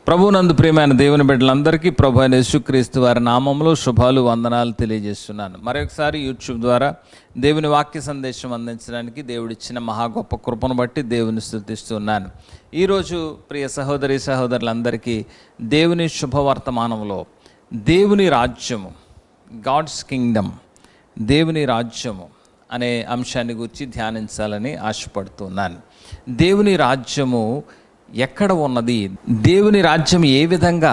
ప్రభునందు ప్రియమైన దేవుని బిడ్డలందరికీ ప్రభు అయిన యేసుక్రీస్తు వారి నామంలో శుభాలు వందనాలు తెలియజేస్తున్నాను. మరొకసారి యూట్యూబ్ ద్వారా దేవుని వాక్య సందేశం అందించడానికి దేవుడిచ్చిన మహా గొప్ప కృపను బట్టి దేవుని స్తుతిస్తున్నాను. ఈరోజు ప్రియ సహోదరి సహోదరులందరికీ దేవుని శుభవర్తమానంలో దేవుని రాజ్యము, గాడ్స్ కింగ్డమ్, దేవుని రాజ్యము అనే అంశాన్ని గురించి ధ్యానించాలని ఆశపడుతున్నాను. దేవుని రాజ్యము ఎక్కడ ఉన్నది, దేవుని రాజ్యం ఏ విధంగా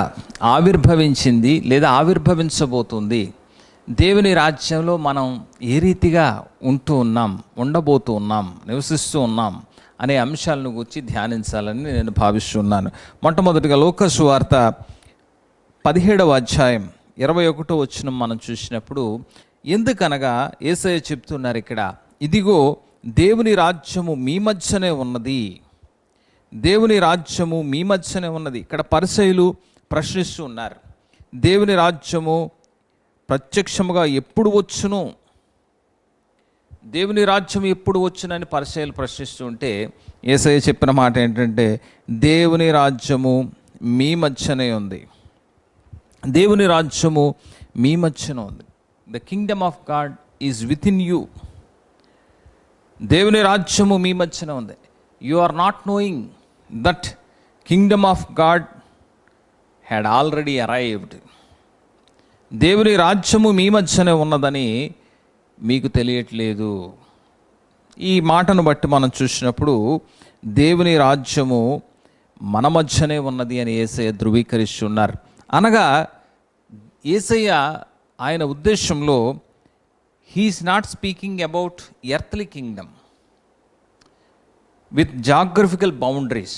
ఆవిర్భవించింది లేదా ఆవిర్భవించబోతుంది, దేవుని రాజ్యంలో మనం ఏ రీతిగా ఉండబోతూ ఉన్నాం, నివసిస్తూ ఉన్నాం అనే అంశాలను గురించి ధ్యానించాలని నేను భావిస్తున్నాను. మొట్టమొదటిగా లూకా సువార్త 17వ అధ్యాయం 21వ వచనం మనం చూసినప్పుడు, ఎందుకనగా యేసయ్య చెప్తున్నారు ఇక్కడ, ఇదిగో దేవుని రాజ్యము మీ మధ్యనే ఉన్నది, దేవుని రాజ్యము మీ మధ్యనే ఉన్నది. ఇక్కడ పరిసయ్యులు ప్రశ్నిస్తూ ఉన్నారు, దేవుని రాజ్యము ప్రత్యక్షముగా ఎప్పుడు వచ్చును, దేవుని రాజ్యం ఎప్పుడు వచ్చునని పరిసయ్యులు ప్రశ్నిస్తూ ఉంటే యేసయ్య చెప్పిన మాట ఏంటంటే, దేవుని రాజ్యము మీ మధ్యనే ఉంది, దేవుని రాజ్యము మీ మధ్యన ఉంది. The kingdom of God is within you. దేవుని రాజ్యము మీ మధ్యన ఉంది. You are not knowing that kingdom of God had already arrived. దేవుని రాజ్యము మీ మధ్యనే ఉన్నదని మీకు తెలియట్లేదు. ఈ మాటను బట్టి మనం చూసినప్పుడు దేవుని రాజ్యము మన మధ్యనే ఉన్నది అని యేసయ్య ధృవీకరిస్తున్నారు. అనగా యేసయ్య ఆయన ఉద్దేశంలో he is not speaking about earthly kingdom with geographical boundaries,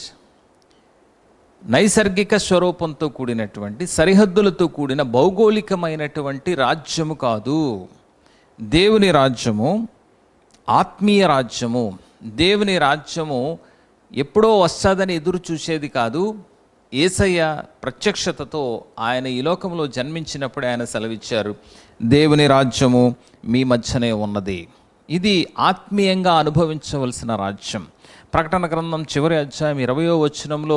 నైసర్గిక స్వరూపంతో కూడినటువంటి సరిహద్దులతో కూడిన భౌగోళికమైనటువంటి రాజ్యము కాదు. దేవుని రాజ్యము ఆత్మీయ రాజ్యము. దేవుని రాజ్యము ఎప్పుడో వస్తుందని ఎదురు చూసేది కాదు. యేసయ్య ప్రత్యక్షతతో ఆయన ఈ లోకంలో జన్మించినప్పుడే ఆయన సెలవిచ్చారు, దేవుని రాజ్యము మీ మధ్యనే ఉన్నది. ఇది ఆత్మీయంగా అనుభవించవలసిన రాజ్యం. ప్రకటన గ్రంథం చివరి అధ్యాయం 20వ వచనంలో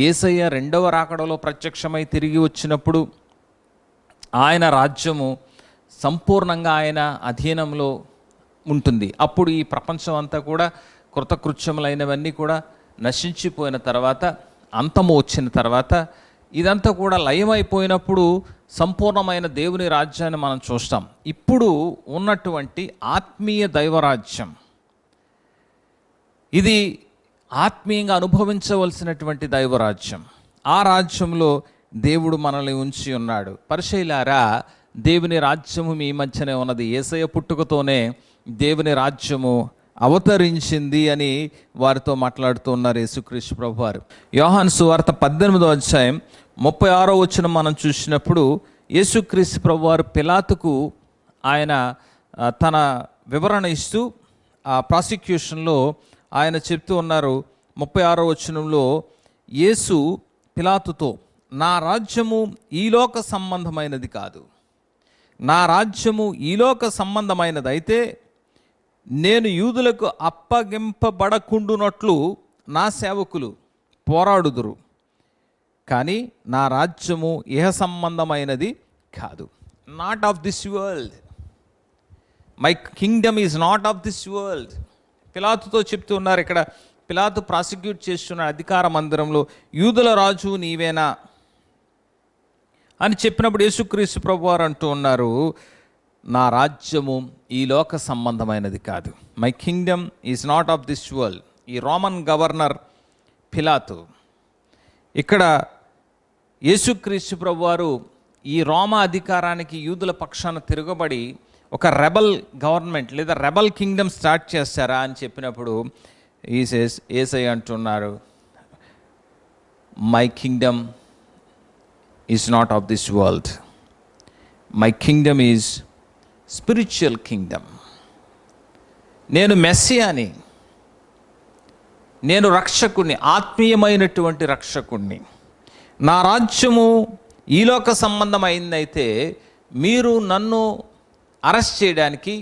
యేసయ్య రెండవ రాకడలో ప్రత్యక్షమై తిరిగి వచ్చినప్పుడు ఆయన రాజ్యము సంపూర్ణంగా ఆయన అధీనంలో ఉంటుంది. అప్పుడు ఈ ప్రపంచం అంతా కూడా కృతకృత్యములైనవన్నీ కూడా నశించిపోయిన తర్వాత, అంతము వచ్చిన తర్వాత, ఇదంతా కూడా లయమైపోయినప్పుడు సంపూర్ణమైన దేవుని రాజ్యాన్ని మనం చూస్తాం. ఇప్పుడు ఉన్నటువంటి ఆత్మీయ దైవరాజ్యం, ఇది ఆత్మీయంగా అనుభవించవలసినటువంటి దైవరాజ్యం. ఆ రాజ్యంలో దేవుడు మనల్ని ఉంచి ఉన్నాడు. పరిశీలారా, దేవుని రాజ్యము మీ మధ్యనే ఉన్నది. యేసయ్య పుట్టుకతోనే దేవుని రాజ్యము అవతరించింది అని వారితో మాట్లాడుతూ ఉన్నారు యేసుక్రీస్తు ప్రభువారు. యోహాను సువార్త 18వ అధ్యాయం 36వ వచనం మనం చూసినప్పుడు యేసుక్రీస్తు ప్రభువారు పిలాతుకు ఆయన తన వివరణ ఇస్తూ ఆ ప్రాసిక్యూషన్లో ఆయన చెప్తూ ఉన్నారు. 36వ వచనంలో యేసు పిలాతుతో, నా రాజ్యము ఈలోక సంబంధమైనది కాదు, నా రాజ్యము ఈలోక సంబంధమైనది అయితే నేను యూదులకు అప్పగింపబడకుండునట్లు నా సేవకులు పోరాడుదురు, కానీ నా రాజ్యము ఇహ సంబంధమైనది కాదు. Not of this world, my kingdom is not of this world. పిలాతుతో చెప్తూ ఉన్నారు ఇక్కడ. పిలాతు ప్రాసిక్యూట్ చేస్తున్న అధికార మందిరంలో, యూదుల రాజు నీవేనా అని చెప్పినప్పుడు యేసుక్రీస్తు ప్రభువారు అంటూ ఉన్నారు, నా రాజ్యము ఈ లోక సంబంధమైనది కాదు. My kingdom is not of this world. ఈ రోమన్ గవర్నర్ పిలాతు ఇక్కడ యేసుక్రీస్తు ప్రభువారు ఈ రోమా అధికారానికి యూదుల పక్షాన తిరగబడి ఒక రెబల్ గవర్నమెంట్ లేదా రెబల్ కింగ్డమ్ స్టార్ట్ చేస్తారా అని చెప్పినప్పుడు యేసయ్య అంటున్నారు, my kingdom is not of this world, my kingdom is spiritual Kingdom. నేను మెస్సియాని, నేను రక్షకుణ్ణి, ఆత్మీయమైనటువంటి రక్షకుణ్ణి. నా రాజ్యము ఈలోక సంబంధమైందైతే మీరు నన్ను అరెస్ట్ చేయడానికి,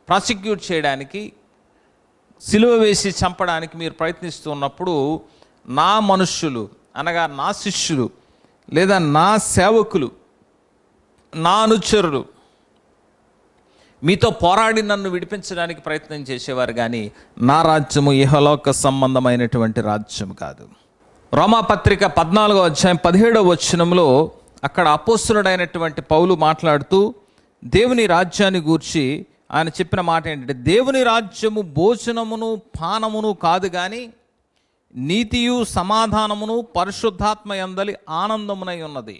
ప్రాసిక్యూట్ చేయడానికి, సిలువ వేసి చంపడానికి మీరు ప్రయత్నిస్తున్నప్పుడు నా మనుష్యులు, అనగా నా శిష్యులు లేదా నా సేవకులు, నా అనుచరులు మీతో పోరాడి నన్ను విడిపించడానికి ప్రయత్నం చేసేవారు, కానీ నా రాజ్యము ఇహలోక సంబంధమైనటువంటి రాజ్యం కాదు. రోమాపత్రిక 14వ అధ్యాయం 17వ వచనంలో అక్కడ అపోస్తలుడైనటువంటి పౌలు మాట్లాడుతూ దేవుని రాజ్యాన్ని గూర్చి ఆయన చెప్పిన మాట ఏంటంటే, దేవుని రాజ్యము భోజనమును పానమును కాదు, కానీ నీతియు సమాధానమును పరిశుద్ధాత్మ యందలి ఆనందమునై ఉన్నది.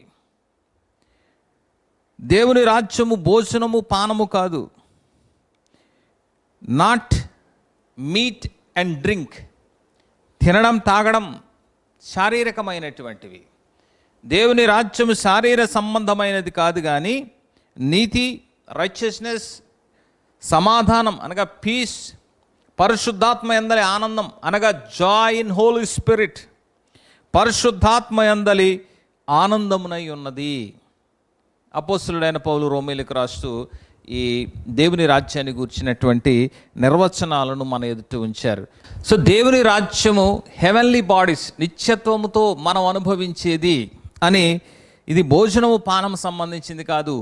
దేవుని రాజ్యము భోజనము పానము కాదు, నాట్ మీట్ అండ్ డ్రింక్, తినడం తాగడం శారీరకమైనటువంటివి. దేవుని రాజ్యము శారీర సంబంధమైనది కాదు, కానీ నీతి, రైచియస్నెస్, సమాధానం అనగా పీస్, పరిశుద్ధాత్మ యందలి ఆనందం అనగా జాయ్ ఇన్ హోలీ స్పిరిట్, పరిశుద్ధాత్మ యందలి ఆనందమునై ఉన్నది. అపోస్తలుడైన పౌలు రోమీయులకు రాస్తూ ఈ దేవుని రాజ్యాన్ని గూర్చినటువంటి నిర్వచనాలను మన ఎదుట ఉంచారు. సో దేవుని రాజ్యము హెవెన్లీ బాడీస్, నిత్యత్వముతో మనం అనుభవించేది అని, ఇది భోజనము పానం సంబంధించింది కాదు,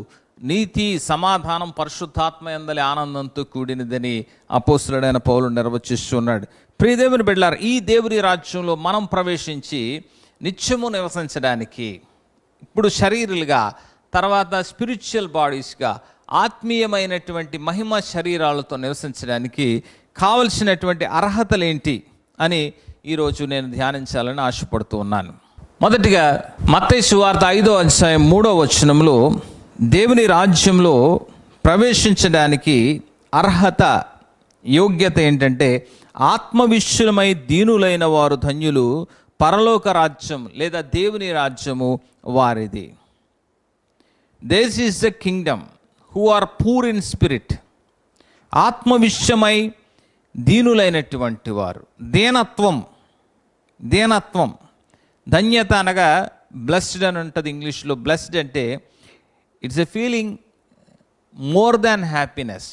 నీతి, సమాధానం, పరిశుద్ధాత్మ యందలి ఆనందంతో కూడినదని అపోస్తలుడైన పౌలు నిర్వచిస్తున్నాడు. ప్రియ దేవుని బిడ్డలారా, ఈ దేవుని రాజ్యంలో మనం ప్రవేశించి నిత్యము నివసించడానికి, ఇప్పుడు శరీరులుగా, తర్వాత స్పిరిచువల్ బాడీస్గా, ఆత్మీయమైనటువంటి మహిమ శరీరాలతో నివసించడానికి కావలసినటువంటి అర్హతలు ఏంటి అని ఈరోజు నేను ధ్యానించాలని ఆశపడుతూ ఉన్నాను. మొదటిగా మత్తయి సువార్త 5వ అధ్యాయం 3వ వచనంలో దేవుని రాజ్యంలో ప్రవేశించడానికి అర్హత, యోగ్యత ఏంటంటే, ఆత్మవిశ్యులమై దీనులైన వారు ధన్యులు, పరలోక రాజ్యం లేదా దేవుని రాజ్యము వారిది. This is the kingdom who are poor in spirit. ఆత్మవిశ్యమై దీనులైనటువంటి వారు, దీనత్వం, ధన్యత అనగా బ్లెస్డ్ అని ఉంటుంది ఇంగ్లీష్లో. బ్లెస్డ్ అంటే it's a feeling more than happiness,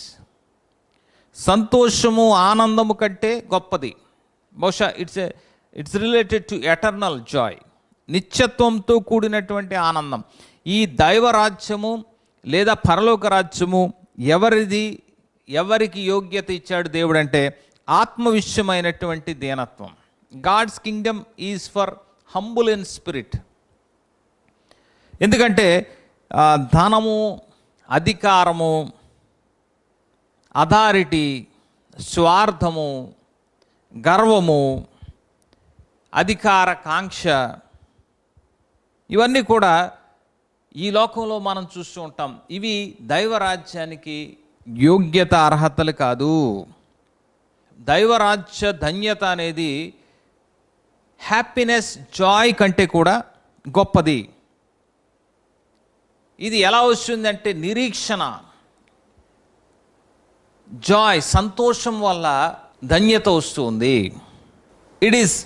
సంతోషము ఆనందము కంటే గొప్పది. బహుశా it's related to eternal joy, నిత్యత్వంతో కూడినటువంటి ఆనందం. ఈ దైవరాజ్యము లేదా పరలోక రాజ్యము ఎవరిది, ఎవరికి యోగ్యత ఇచ్చాడు దేవుడు అంటే, ఆత్మవిశ్యమైనటువంటి దీనత్వం. God's kingdom is for humble in spirit. ఎందుకంటే ధనము, అధికారము, అథారిటీ, స్వార్థము, గర్వము, అధికార కాంక్ష, ఇవన్నీ కూడా ఈ లోకంలో మనం చూస్తూ ఉంటాం. ఇవి దైవరాజ్యానికి యోగ్యత, అర్హతలు కాదు. దైవరాజ్య ధన్యత అనేది హ్యాపీనెస్, జాయ్ కంటే కూడా గొప్పది. ఇది ఎలా వస్తుందంటే నిరీక్షణ, జాయ్, సంతోషం వల్ల ధన్యత వస్తుంది. It is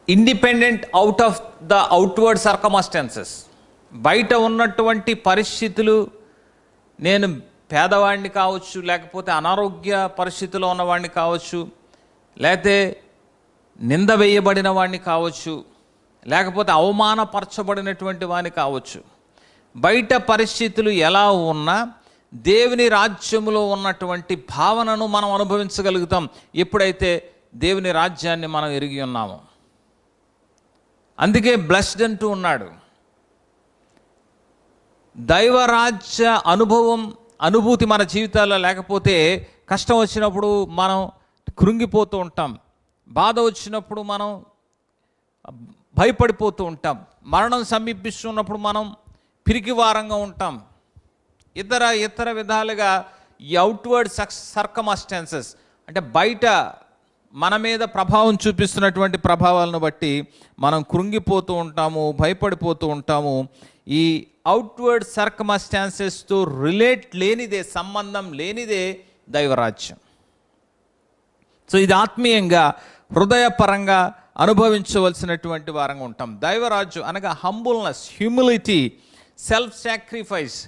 independent out of the outward circumstances. బయట ఉన్నటువంటి పరిస్థితులు, నేను పేదవాడిని కావచ్చు, లేకపోతే అనారోగ్య పరిస్థితిలో ఉన్నవాడిని కావచ్చు, లేకపోతే నింద వేయబడిన వాడిని కావచ్చు, లేకపోతే అవమానపరచబడినటువంటి వాడిని కావచ్చు. బయట పరిస్థితులు ఎలా ఉన్నా దేవుని రాజ్యములో ఉన్నటువంటి భావనను మనం అనుభవించగలుగుతాం ఎప్పుడైతే దేవుని రాజ్యాన్ని మనం ఎరిగి ఉన్నామో. అందుకే బ్లెస్డ్ అంటూ ఉన్నాడు. దైవరాజ్య అనుభూతి మన జీవితాల్లో లేకపోతే కష్టం వచ్చినప్పుడు మనం కృంగిపోతూ ఉంటాం, బాధ వచ్చినప్పుడు మనం భయపడిపోతూ ఉంటాం, మరణం సమీపిస్తున్నప్పుడు మనం పిరికివారంగా ఉంటాం. ఇతర విధాలుగా ఈ అవుట్వర్డ్ సర్కమస్టాన్సెస్ అంటే బయట మన మీద ప్రభావం చూపిస్తున్నటువంటి ప్రభావాలను బట్టి మనం కృంగిపోతూ ఉంటాము, భయపడిపోతూ ఉంటాము. ఈ అవుట్వర్డ్ సర్కమస్టాన్సెస్తో రిలేట్ లేనిదే, సంబంధం లేనిదే దైవరాజ్యం. సో ఇది ఆత్మీయంగా, హృదయపరంగా అనుభవించవలసినటువంటి వారంగా ఉంటాం. దైవరాజ్యం అనగా హంబుల్నెస్, హ్యూమిలిటీ, సెల్ఫ్ సాక్రిఫైస్,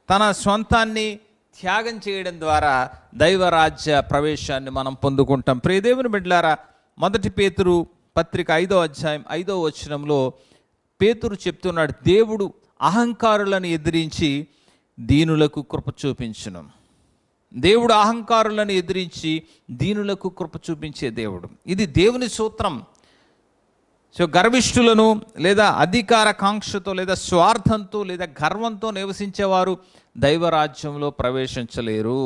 తన స్వంతాన్ని త్యాగం చేయడం ద్వారా దైవరాజ్య ప్రవేశాన్ని మనం పొందుకుంటాం. ప్రియదేవుని బిడ్డలారా, 1 పేతురు పత్రిక 5వ అధ్యాయం 5వ వచనంలో పేతురు చెప్తున్నాడు, దేవుడు అహంకారులను ఎదిరించి దీనులకు కృప చూపించును. దేవుడు అహంకారులను ఎదిరించి దీనులకు కృప చూపించే దేవుడు. ఇది దేవుని సూత్రం. సో గర్విష్ఠులను లేదా అధికార కాంక్షతో లేదా స్వార్థంతో లేదా గర్వంతో నివసించేవారు దైవరాజ్యంలో ప్రవేశించలేరు.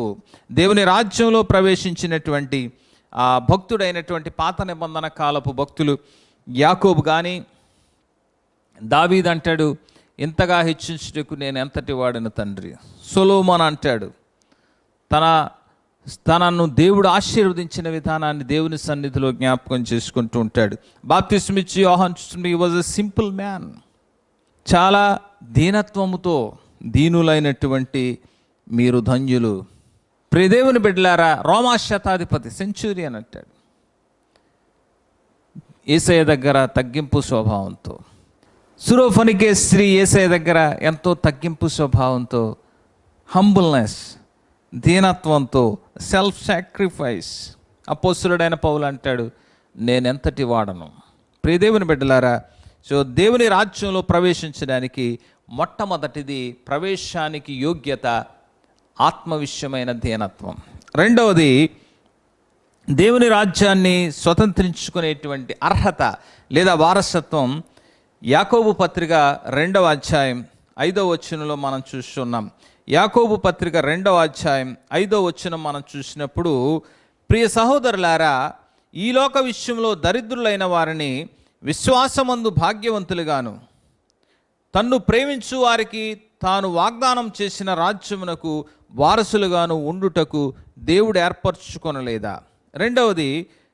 దేవుని రాజ్యంలో ప్రవేశించినటువంటి ఆ భక్తుడైనటువంటి పాత నిబంధన కాలపు భక్తులు యాకోబు కానీ దావీదు అంటాడు, ఇంతగా హెచ్చించుటకు నేను ఎంతటి వాడిన తండ్రి. సొలొమోను అంటాడు, తనను దేవుడు ఆశీర్వదించిన విధానాన్ని దేవుని సన్నిధిలో జ్ఞాపకం చేసుకుంటూ ఉంటాడు. బాప్తిస్మిచ్చి యోహాను చూస్తుంటే హి వాజ్ ఎ సింపుల్ మ్యాన్. చాలా దీనత్వముతో దీనులైనటువంటి మీరు ధన్యులు. ప్రియదేవుని బిడ్డలారా, రోమా శతాధిపతి సెంచురియన్ అంటాడు, యేసయ్య దగ్గర తగ్గింపు స్వభావంతో. సురోఫనికే స్త్రీ యేసయ్య దగ్గర ఎంతో తగ్గింపు స్వభావంతో, హంబుల్నెస్, దీనత్వంతో, సెల్ఫ్ సాక్రిఫైస్. అపోస్తలుడైన పౌలు అంటాడు, నేనెంతటి వాడను. ప్రియదేవుని బిడ్డలారా, సో దేవుని రాజ్యంలో ప్రవేశించడానికి మొట్టమొదటిది ప్రవేశానికి యోగ్యత ఆత్మవిషయమైన దీనత్వం. రెండవది దేవుని రాజ్యాన్ని స్వతంత్రించుకునేటువంటి అర్హత లేదా వారసత్వం. యాకోబు పత్రిక 2వ అధ్యాయం 5వ వచనంలో మనం చూస్తున్నాం. యాకోబు పత్రిక 2వ అధ్యాయం 5వ వచనం మనం చూసినప్పుడు, ప్రియ సహోదరులారా, ఈ లోక విషయంలో దరిద్రులైన వారిని విశ్వాసమందు భాగ్యవంతులుగాను, తన్ను ప్రేమించు వారికి తాను వాగ్దానం చేసిన రాజ్యమునకు వారసులుగాను ఉండుటకు దేవుడు ఏర్పరచుకొనలేదా? రెండవది,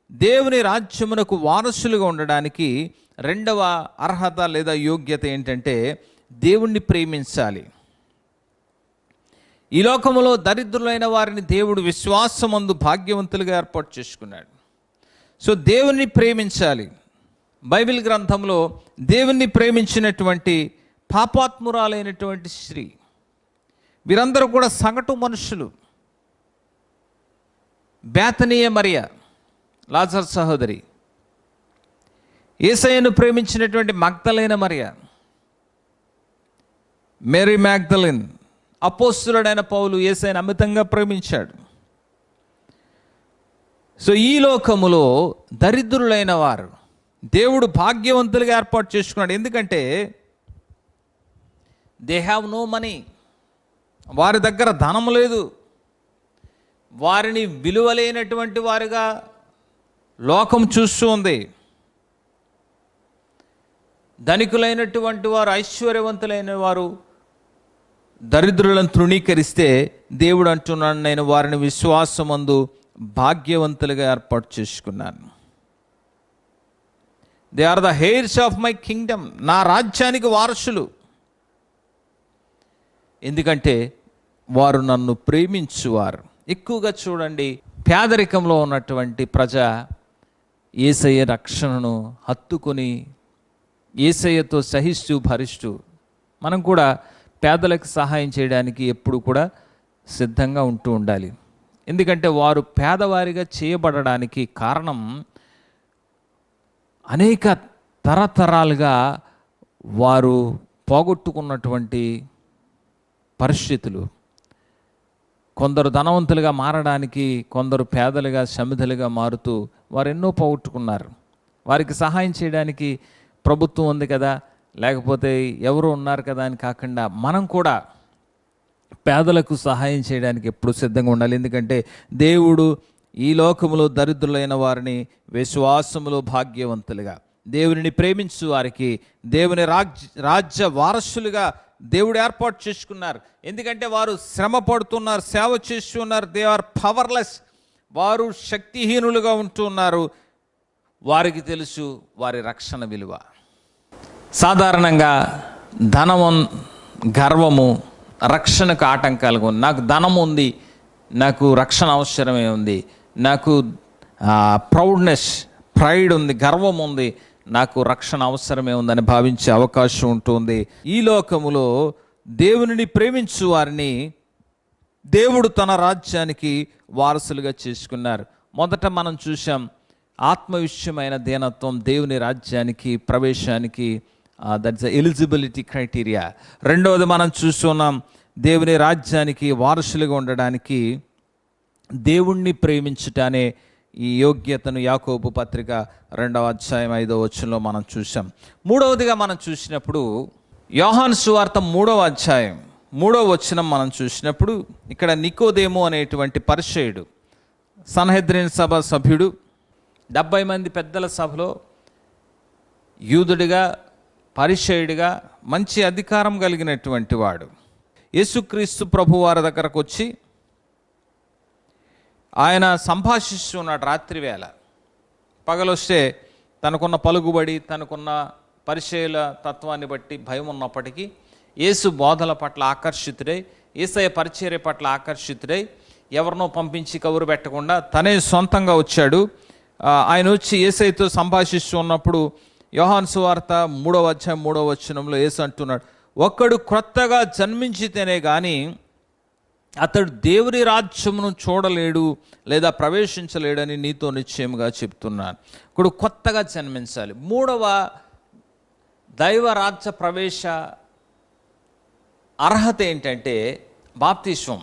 దేవుని రాజ్యమునకు వారసులుగా ఉండడానికి రెండవ అర్హత లేదా యోగ్యత ఏంటంటే దేవుణ్ణి ప్రేమించాలి. ఈ లోకములో దరిద్రులైన వారిని దేవుడు విశ్వాసమందు భాగ్యవంతులుగా ఏర్పాటు చేసుకున్నాడు. సో దేవుణ్ణి ప్రేమించాలి. బైబిల్ గ్రంథంలో దేవుణ్ణి ప్రేమించినటువంటి పాపాత్మురాలైనటువంటి స్త్రీ, వీరందరూ కూడా సగటు మనుషులు. బేతనీయ మరియా, లాజర్ సహోదరి, యేసయ్యను ప్రేమించినటువంటి మగ్దలైన మరియా, మేరీ మ్యాగ్దలిన్, అపోస్తలుడైన పౌలు యేసయ్యను అమితంగా ప్రేమించాడు. సో ఈ లోకములో దరిద్రులైన వారు దేవుడు భాగ్యవంతులుగా ఏర్పాటు చేసుకున్నాడు. ఎందుకంటే దే హ్యావ్ నో మనీ, వారి దగ్గర ధనం లేదు, వారిని విలువలేనటువంటి వారుగా లోకం చూస్తూ ఉంది. ధనికులైనటువంటి వారు, ఐశ్వర్యవంతులైన వారు దరిద్రులను తృణీకరిస్తే దేవుడు అంటున్నాడు, నేను వారిని విశ్వాసమందు భాగ్యవంతులుగా ఏర్పాటు చేసుకున్నాను. They are the heirs of my kingdom, నా రాజ్యానికి వారసులు. ఎందుకంటే వారు నన్ను ప్రేమించువారు. ఎక్కువగా చూడండి, పేదరికంలో ఉన్నటువంటి ప్రజ యేసయ్య రక్షణను హత్తుకొని యేసయ్యతో సహిస్తూ భరిస్తూ, మనం కూడా పేదలకు సహాయం చేయడానికి ఎప్పుడు కూడా సిద్ధంగా ఉంటూ ఉండాలి. ఎందుకంటే వారు పేదవారిగా చేయబడడానికి కారణం అనేక తరతరాలుగా వారు పోగొట్టుకున్నటువంటి పరిస్థితులు. కొందరు ధనవంతులుగా మారడానికి, కొందరు పేదలుగా సమిధలుగా మారుతూ వారు ఎన్నో పోగొట్టుకున్నారు. వారికి సహాయం చేయడానికి ప్రభుత్వం ఉంది కదా, లేకపోతే ఎవరు ఉన్నారు కదా అని కాకుండా మనం కూడా పేదలకు సహాయం చేయడానికి ఎప్పుడు సిద్ధంగా ఉండాలి. ఎందుకంటే దేవుడు ఈ లోకములో దరిద్రులైన వారిని విశ్వాసములో భాగ్యవంతులుగా, దేవునిని ప్రేమించు వారికి దేవుని రాజ్య వారసులుగా దేవుడు ఏర్పాటు చేసుకున్నారు. ఎందుకంటే వారు శ్రమ పడుతున్నారు, సేవ చేస్తున్నారు. దే ఆర్ పవర్లెస్, వారు శక్తిహీనులుగా ఉంటున్నారు. వారికి తెలుసు వారి రక్షణ విలువ. సాధారణంగా ధనము, గర్వము రక్షణకు ఆటంకాలుగా ఉంది. నాకు ధనం ఉంది, నాకు రక్షణ అవసరమే ఉంది, నాకు ప్రైడ్ ఉంది, గర్వం ఉంది, నాకు రక్షణ అవసరమే ఉందని భావించే అవకాశం ఉంటుంది. ఈ లోకములో దేవునిని ప్రేమించు వారిని దేవుడు తన రాజ్యానికి వారసులుగా చేసుకున్నారు. మొదట మనం చూసాం, ఆత్మవిషయమైన దీనత్వం దేవుని రాజ్యానికి ప్రవేశానికి దట్స్ ఎలిజిబిలిటీ క్రైటీరియా. రెండవది మనం చూస్తున్నాం, దేవుని రాజ్యానికి వారసులుగా ఉండడానికి దేవుణ్ణి ప్రేమించుట అనే ఈ యోగ్యతను యాకోబు పత్రిక 2వ అధ్యాయం 5వ వచనంలో మనం చూసాం. మూడవదిగా మనం చూసినప్పుడు యోహాను సువార్త 3వ అధ్యాయం 3వ వచనం మనం చూసినప్పుడు ఇక్కడ నికోదేము అనేటువంటి పరిసయ్యుడు, సన్హెద్రిన్ సభ సభ్యుడు, 70 మంది పెద్దల సభలో యూదుడిగా పరిసయ్యుడిగా మంచి అధికారం కలిగినటువంటి వాడు యేసుక్రీస్తు ప్రభువారి దగ్గరకు వచ్చి ఆయన సంభాషిస్తున్నాడు. రాత్రి వేళ పగలొస్తే తనకున్న పలుకుబడి, తనకున్న పరిచయుల తత్వాన్ని బట్టి భయం ఉన్నప్పటికీ యేసు బోధల పట్ల ఆకర్షితుడై, యేసయ్య పరిచర్య పట్ల ఆకర్షితుడై ఎవరినో పంపించి కబురు పెట్టకుండా తనే సొంతంగా వచ్చాడు. ఆయన వచ్చి యేసయ్యతో సంభాషిస్తూ ఉన్నప్పుడు యోహాను సువార్త 3వ అధ్యాయం 3వ వచనంలో యేసు అంటున్నాడు, ఒక్కడు క్రొత్తగా జన్మించితేనే కానీ అతడు దేవుని రాజ్యమును చూడలేడు లేదా ప్రవేశించలేడని నీతో నిశ్చయముగా చెప్తున్నాను. ఇప్పుడు కొత్తగా జన్మించాలి. 3వ దైవ రాజ్య ప్రవేశ అర్హత ఏంటంటే బాప్తిస్మం.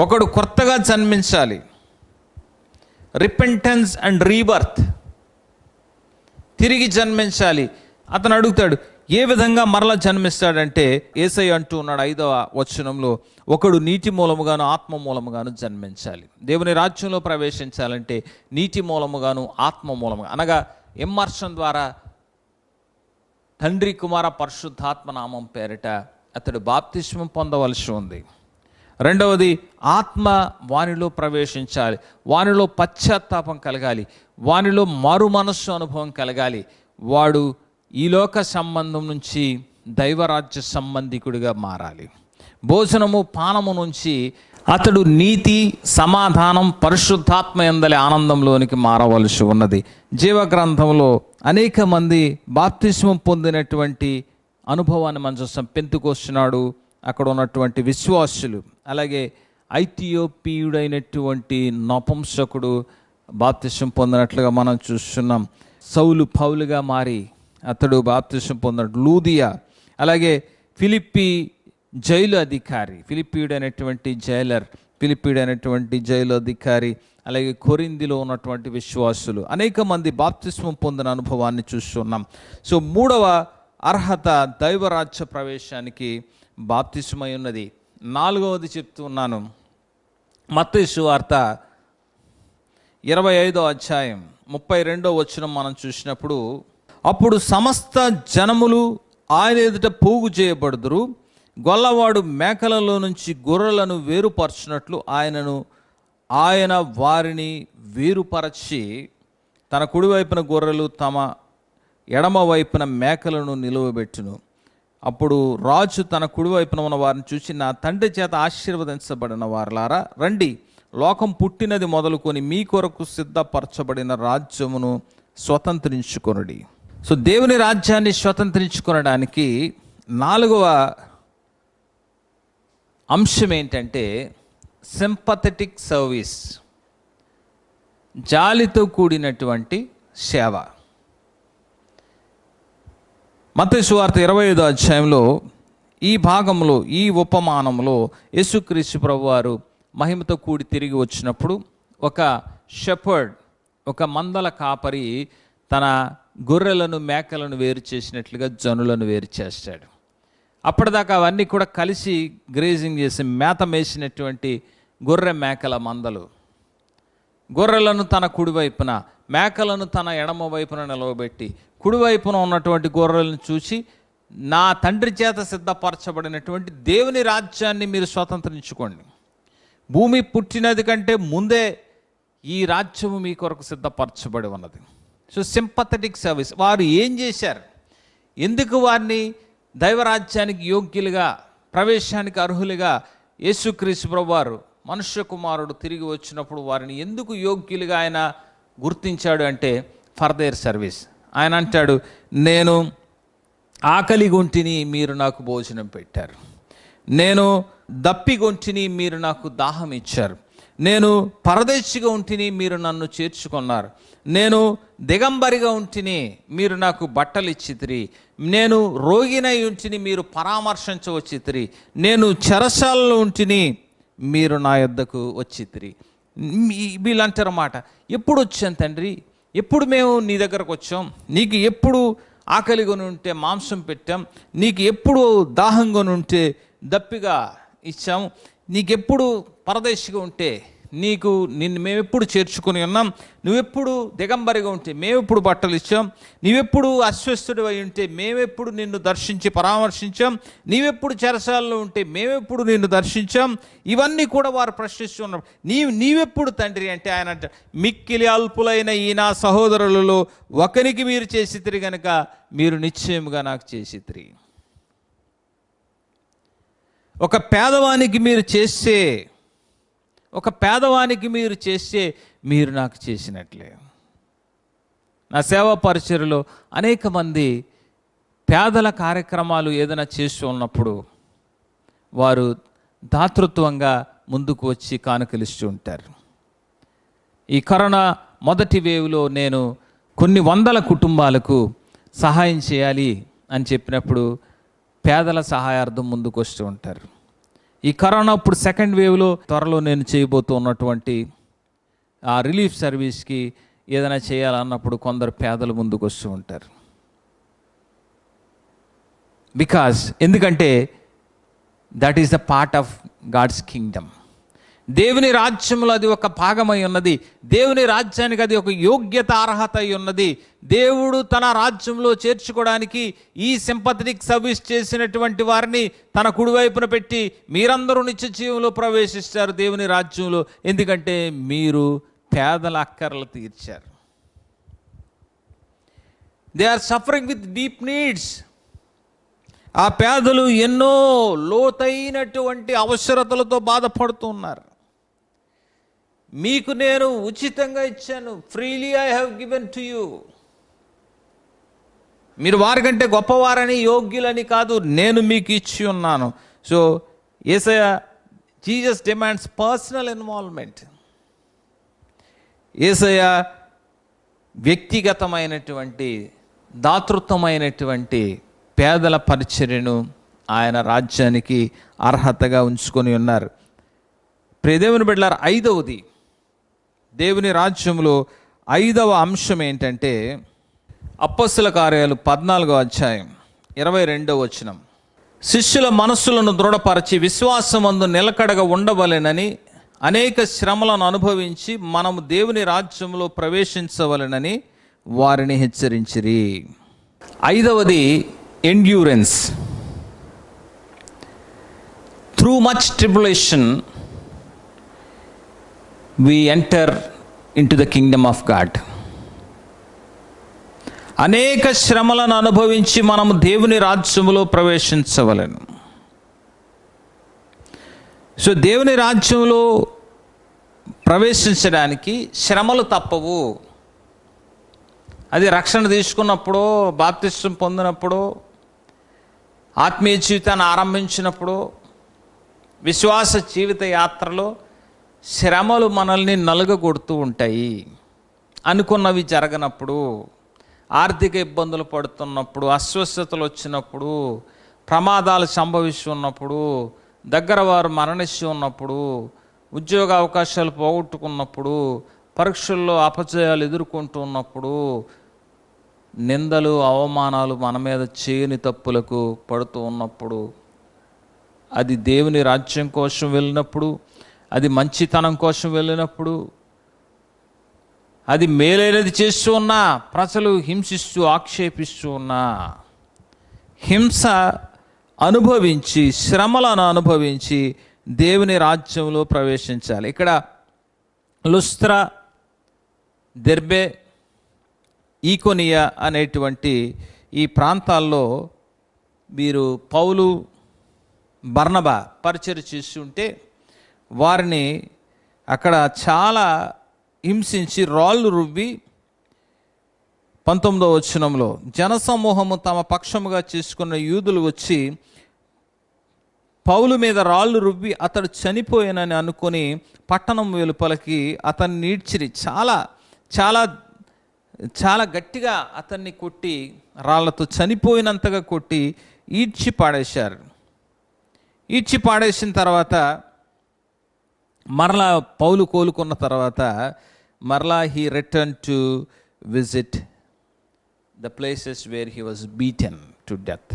ఒకడు కొత్తగా జన్మించాలి. రిపెంటెన్స్ అండ్ రీబర్త్, తిరిగి జన్మించాలి. అతను అడుగుతాడు, ఏ విధంగా మరలా జన్మిస్తాడంటే యేసయ్య అంటూ ఉన్నాడు 5వ వచనంలో, ఒకడు నీటి మూలముగాను ఆత్మ మూలముగాను జన్మించాలి. దేవుని రాజ్యంలో ప్రవేశించాలంటే నీటి మూలముగాను ఆత్మ మూలముగా, అనగా ఇమ్మర్షన్ ద్వారా తండ్రి కుమార పరిశుద్ధాత్మ నామం పేరిట అతడు బాప్తిస్మం పొందవలసి ఉంది. రెండవది ఆత్మ వానిలో ప్రవేశించాలి, వానిలో పశ్చాత్తాపం కలగాలి, వానిలో మారు మనస్సు అనుభవం కలగాలి. వాడు ఈ లోక సంబంధం నుంచి దైవరాజ్య సంబంధికుడిగా మారాలి. భోజనము పానము నుంచి అతడు నీతి, సమాధానం, పరిశుద్ధాత్మ యందలి ఆనందంలోనికి మారవలసి ఉన్నది. జీవగ్రంథంలో అనేక మంది బాప్తిస్మం పొందినటువంటి అనుభవాన్ని మనం చూస్తాం. పెంతెకొస్తు అక్కడ ఉన్నటువంటి విశ్వాసులు, అలాగే ఐథియోపియుడైనటువంటి నపుంసకుడు బాప్తిస్మం పొందినట్లుగా మనం చూస్తున్నాం. సౌలు పౌలుగా మారి అతడు బాప్తిస్మం పొందాడు. లూదియా, అలాగే ఫిలిప్పి జైలు అధికారి, ఫిలిప్పీయుడైనటువంటి జైలు అధికారి, అలాగే కొరింథీలో ఉన్నటువంటి విశ్వాసులు, అనేక మంది బాప్తిస్మం పొందిన అనుభవాన్ని చూస్తున్నాం. సో 3వ అర్హత దైవరాజ్య ప్రవేశానికి బాప్తిస్మై ఉన్నది. 4వది చెప్తున్నాను, మత్తయి సువార్త 25వ అధ్యాయం 32వ వచనం మనం చూసినప్పుడు, అప్పుడు సమస్త జనములు ఆయన ఎదుట పోగు చేయబడుదురు, గొల్లవాడు మేకలలో నుంచి గొర్రెలను వేరుపరచినట్లు ఆయన వారిని వేరుపరచి తన కుడివైపున గొర్రెలు తమ ఎడమ వైపున మేకలను నిలువబెట్టును. అప్పుడు రాజు తన కుడివైపున ఉన్న వారిని చూసి, నా తండ్రి చేత ఆశీర్వదించబడిన వారలారా రండి, లోకం పుట్టినది మొదలుకొని మీ కొరకు సిద్ధపరచబడిన రాజ్యమును స్వతంత్రించుకొనుడి. సో దేవుని రాజ్యాన్ని స్వతంత్రించుకొనడానికి 4వ అంశం ఏంటంటే సింపథెటిక్ సర్వీస్, జాలితో కూడినటువంటి సేవ. మత్తయి సువార్త 25వ అధ్యాయంలో ఈ భాగంలో, ఈ ఉపమానంలో యేసుక్రీస్తు ప్రభువారు మహిమతో కూడి తిరిగి వచ్చినప్పుడు ఒక షెపర్డ్, ఒక మందల కాపరి తన గొర్రెలను మేకలను వేరు చేసినట్లుగా జనులను వేరు చేస్తాడు. అప్పటిదాకా అవన్నీ కూడా కలిసి గ్రేజింగ్ చేసి మేత మేసినటువంటి గొర్రె మేకల మందలు, గొర్రెలను తన కుడివైపున, మేకలను తన ఎడమ వైపున నిలవబెట్టి, కుడివైపున ఉన్నటువంటి గొర్రెలను చూసి, నా తండ్రి చేత సిద్ధపరచబడినటువంటి దేవుని రాజ్యాన్ని మీరు స్వతంత్రించుకోండి, భూమి పుట్టినది కంటే ముందే ఈ రాజ్యము మీ కొరకు సిద్ధపరచబడి ఉన్నది. So sympathetic service. వారు ఏం చేశారు, ఎందుకు వారిని దైవరాజ్యానికి యోగ్యులుగా, ప్రవేశానికి అర్హులుగా యేసుక్రీస్తు ప్రభువారు మనుష్య కుమారుడు తిరిగి వచ్చినప్పుడు వారిని ఎందుకు యోగ్యులుగా ఆయన గుర్తించాడు అంటే ఫర్ దేర్ సర్వీస్. ఆయన అంటాడు, నేను ఆకలిగొంటిని, మీరు నాకు భోజనం పెట్టారు, నేను దప్పిగొంటిని, మీరు నాకు దాహం ఇచ్చారు, నేను పరదేశిగా ఉంటిని, మీరు నన్ను చేర్చుకున్నారు, నేను దిగంబరిగా ఉంటిని, మీరు నాకు బట్టలు ఇచ్చితిరి, నేను రోగినై ఉంటిని, మీరు పరామర్శించవచ్చితిరి. నేను చెరసాలలో ఉంటిని, మీరు నా యొద్దకు వచ్చితిరి. వీళ్ళు అంటారన్నమాట, ఎప్పుడు వచ్చాను తండ్రి, ఎప్పుడు మేము నీ దగ్గరకు వచ్చాం, నీకు ఎప్పుడు ఆకలిగా ఉంటే మాంసం పెట్టాం, నీకు ఎప్పుడు దాహంగా ఉంటే దప్పిగా ఇచ్చాం, నీకెప్పుడు పరదేశిగా ఉంటే నిన్ను మేమెప్పుడు చేర్చుకొని ఉన్నాం, నువ్వెప్పుడు దిగంబరిగా ఉంటే మేమెప్పుడు బట్టలు ఇచ్చాం, నీవెప్పుడు అస్వస్థుడు అయి ఉంటే మేమెప్పుడు నిన్ను దర్శించి పరామర్శించాం, నీవెప్పుడు చెరసాలలో ఉంటే మేమెప్పుడు నిన్ను దర్శించాం. ఇవన్నీ కూడా వారు ప్రశ్నిస్తున్నారు. నీవెప్పుడు తండ్రి అంటే ఆయన అంట, మిక్కిలి అల్పులైన ఈ నా సహోదరులలో ఒకరికి మీరు చేసితిరి గనుక మీరు నిశ్చయముగా నాకు చేసితిరి. ఒక పేదవానికి మీరు చేస్తే మీరు నాకు చేసినట్లే. నా సేవా పరిచర్యలో అనేక మంది పేదల కార్యక్రమాలు ఏదైనా చేస్తూ ఉన్నప్పుడు వారు దాతృత్వంగా ముందుకు వచ్చి కానుకలిస్తూ ఉంటారు. ఈ కరోనా మొదటి వేవ్లో నేను కొన్ని వందల కుటుంబాలకు సహాయం చేయాలి అని చెప్పినప్పుడు పేదల సహాయార్థం ముందుకు వస్తూ ఉంటారు. ఈ కరోనా ఇప్పుడు సెకండ్ వేవ్లో త్వరలో నేను చేయబోతూ ఉన్నటువంటి ఆ రిలీఫ్ సర్వీస్కి ఏదైనా చేయాలన్నప్పుడు కొందరు పేదలు ముందుకు వస్తూ ఉంటారు. ఎందుకంటే that is the part of God's kingdom. దేవుని రాజ్యంలో అది ఒక భాగమై ఉన్నది. దేవుని రాజ్యానికి అది ఒక యోగ్యత, అర్హత అయి ఉన్నది. దేవుడు తన రాజ్యంలో చేర్చుకోవడానికి ఈ సింపథెటిక్ సర్వీస్ చేసినటువంటి వారిని తన కుడివైపున పెట్టి మీరందరూ నిత్య జీవంలో ప్రవేశిస్తారు దేవుని రాజ్యంలో. ఎందుకంటే మీరు పేదల అక్కర్లు తీర్చారు. They are suffering with deep needs. ఆ పేదలు ఎన్నో లోతైనటువంటి అవసరతలతో బాధపడుతూ ఉన్నారు. మీకు నేను ఉచితంగా ఇచ్చాను, freely I have given to you. మీరు వారికంటే గొప్పవారని, యోగ్యులని కాదు, నేను మీకు ఇచ్చి ఉన్నాను. So Jesus demands personal involvement. Yesayya వ్యక్తిగతమైనటువంటి దాతృత్వమైనటువంటి పేదల పరిచర్యను ఆయన రాజ్యానికి అర్హతగా ఉంచుకొని ఉన్నారు. ప్రియ దేవుని బిడ్డలారా, ఐదవది, దేవుని రాజ్యంలో ఐదవ అంశం ఏంటంటే అప్పొస్తలుల కార్యాలు 14వ అధ్యాయం 22వ వచనం. శిష్యుల మనస్సులను దృఢపరచి విశ్వాసమందు నిలకడగా ఉండవలెనని అనేక శ్రమలను అనుభవించి మనము దేవుని రాజ్యంలో ప్రవేశించవలెనని వారిని హెచ్చరించిరి. ఐదవది endurance. Through much tribulation we enter into the kingdom of God. అనేక శ్రమలను అనుభవించి మనము దేవుని రాజ్యములో ప్రవేశించవలెను. సో దేవుని రాజ్యంలో ప్రవేశించడానికి శ్రమలు తప్పవు. అది రక్షణ తీసుకున్నప్పుడు, బాప్తిస్మం పొందినప్పుడు, ఆత్మీయ జీవితాన్ని ఆరంభించినప్పుడు, విశ్వాస జీవిత యాత్రలో శ్రమలు మనల్ని నలుగగొడుతూ ఉంటాయి. అనుకున్నవి జరగనప్పుడు, ఆర్థిక ఇబ్బందులు పడుతున్నప్పుడు, అస్వస్థతలు వచ్చినప్పుడు, ప్రమాదాలు సంభవిస్తున్నప్పుడు, దగ్గర వారు మరణిస్తూ ఉన్నప్పుడు, ఉద్యోగ అవకాశాలు పోగొట్టుకున్నప్పుడు, పరీక్షల్లో అపజయాలు ఎదుర్కొంటూ ఉన్నప్పుడు, నిందలు అవమానాలు మన మీద చేయని తప్పులకు పడుతూ ఉన్నప్పుడు, అది దేవుని రాజ్యం కోసం వెళ్ళినప్పుడు, అది మంచితనం కోసం వెళ్ళినప్పుడు, అది మేలైనది చేస్తూ ఉన్నా ప్రజలు హింసిస్తూ ఆక్షేపిస్తూ ఉన్నా, హింస అనుభవించి, శ్రమలను అనుభవించి దేవుని రాజ్యంలో ప్రవేశించాలి. ఇక్కడ లుస్త్రా, దెర్బే, ఈకొనియా అనేటువంటి ఈ ప్రాంతాల్లో వీరు పౌలు, బర్నబా పరిచర్య చేస్తుంటే వారిని అక్కడ చాలా హింసించి రాళ్ళు రువ్వి 19వ వచనంలో జనసమూహము తమ పక్షముగా చేసుకున్న యూదులు వచ్చి పౌలు మీద రాళ్ళు రువ్వి అతడు చనిపోయానని అనుకొని పట్టణం వెలుపలకి అతన్ని ఈడ్చిరి. చాలా చాలా చాలా గట్టిగా అతన్ని కొట్టి, రాళ్లతో చనిపోయినంతగా కొట్టి ఈడ్చి పాడేశారు. ఈడ్చి పాడేసిన తర్వాత మరలా పౌలు కోలుకున్న తర్వాత మరలా he return to visit the places where he was beaten to death.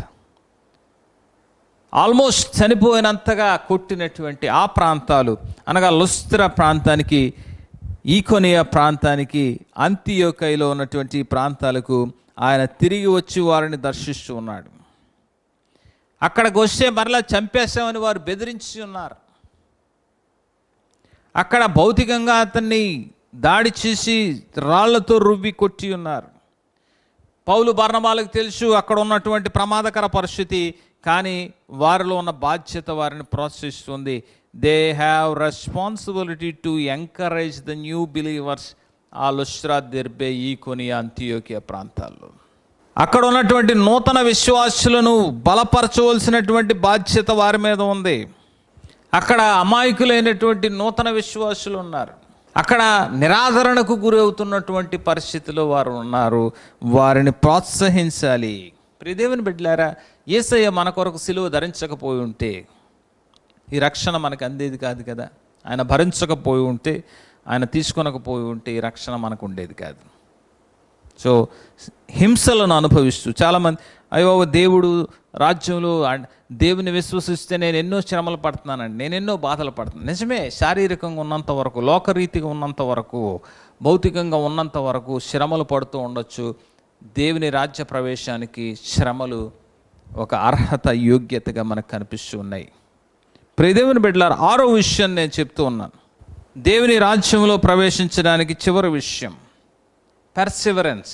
Almost చనిపోయినంతగా కొట్టినటువంటి ఆ ప్రాంతాలు అనగా లుస్త్రా ప్రాంతానికి, ఈకొనియా ప్రాంతానికి, అంతియోకయలో ఉన్నటువంటి ప్రాంతాలకు ఆయన తిరిగి వచ్చి వారిని దర్శిస్తూ ఉన్నాడు. అక్కడికి వస్తే మరలా చంపేశామని వారు బెదిరించి ఉన్నారు. అక్కడ భౌతికంగా అతన్ని దాడి చేసి రాళ్లతో రువ్వి కొట్టి ఉన్నారు. పౌలు బర్నబాలకు తెలుసు అక్కడ ఉన్నటువంటి ప్రమాదకర పరిస్థితి, కానీ వారిలో ఉన్న బాధ్యత వారిని ప్రోత్సహిస్తుంది. They have responsibility to encourage the new believers ఆ లుస్త్రా, దెర్బే, ఈకొనియా, అంతియోకియా ప్రాంతాల్లో. అక్కడ ఉన్నటువంటి నూతన విశ్వాసులను బలపరచవలసినటువంటి బాధ్యత వారి మీద ఉంది. అక్కడ అమాయకులైనటువంటి నూతన విశ్వాసులు ఉన్నారు. అక్కడ నిరాదరణకు గురి అవుతున్నటువంటి పరిస్థితిలో వారు ఉన్నారు. వారిని ప్రోత్సహించాలి. ప్రియదేవుని బిడ్డలారా, యేసయ్య మన కొరకు సిలువ ధరించకపోయి ఉంటే ఈ రక్షణ మనకు అందేది కాదు కదా. ఆయన భరించకపోయి ఉంటే, ఆయన తీసుకొనకపోయి ఉంటే ఈ రక్షణ మనకు ఉండేది కాదు. సో హింసలను అనుభవిస్తూ చాలామంది, అయ్యో దేవుడు రాజ్యంలో దేవుని విశ్వసిస్తే నేను ఎన్నో శ్రమలు పడుతున్నానండి, నేను ఎన్నో బాధలు పడుతున్నాను. నిజమే, శారీరకంగా ఉన్నంత వరకు, లోకరీతిగా ఉన్నంత వరకు, భౌతికంగా ఉన్నంత వరకు శ్రమలు పడుతూ ఉండొచ్చు. దేవుని రాజ్య ప్రవేశానికి శ్రమలు ఒక అర్హత, యోగ్యతగా మనకు కనిపిస్తూ ఉన్నాయి. ప్రియదేవుని బిడ్డలారా, 6వ విషయం నేను చెప్తూ ఉన్నాను. దేవుని రాజ్యంలో ప్రవేశించడానికి చివరి విషయం పర్సివరెన్స్,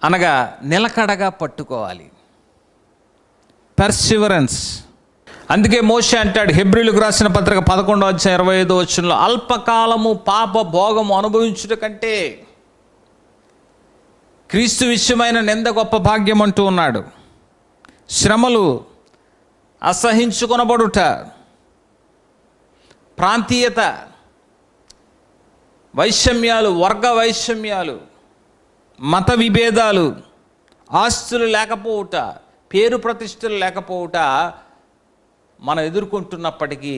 అనగా నిలకడగా పట్టుకోవాలి. పర్సివరెన్స్. అందుకే మోషే అంటాడు హెబ్రీయులకు రాసిన పత్రిక 11:25 అల్పకాలము పాప భోగము అనుభవించుట కంటే క్రీస్తు విషయమైన నింద గొప్ప భాగ్యం అంటూ ఉన్నాడు. శ్రమలు, అసహించుకొనబడుట, ప్రాంతీయత, వైషమ్యాలు, వర్గ వైషమ్యాలు, మత విభేదాలు, ఆస్తులు లేకపోవుట, పేరు ప్రతిష్టలు లేకపోవుట మనం ఎదుర్కొంటున్నప్పటికీ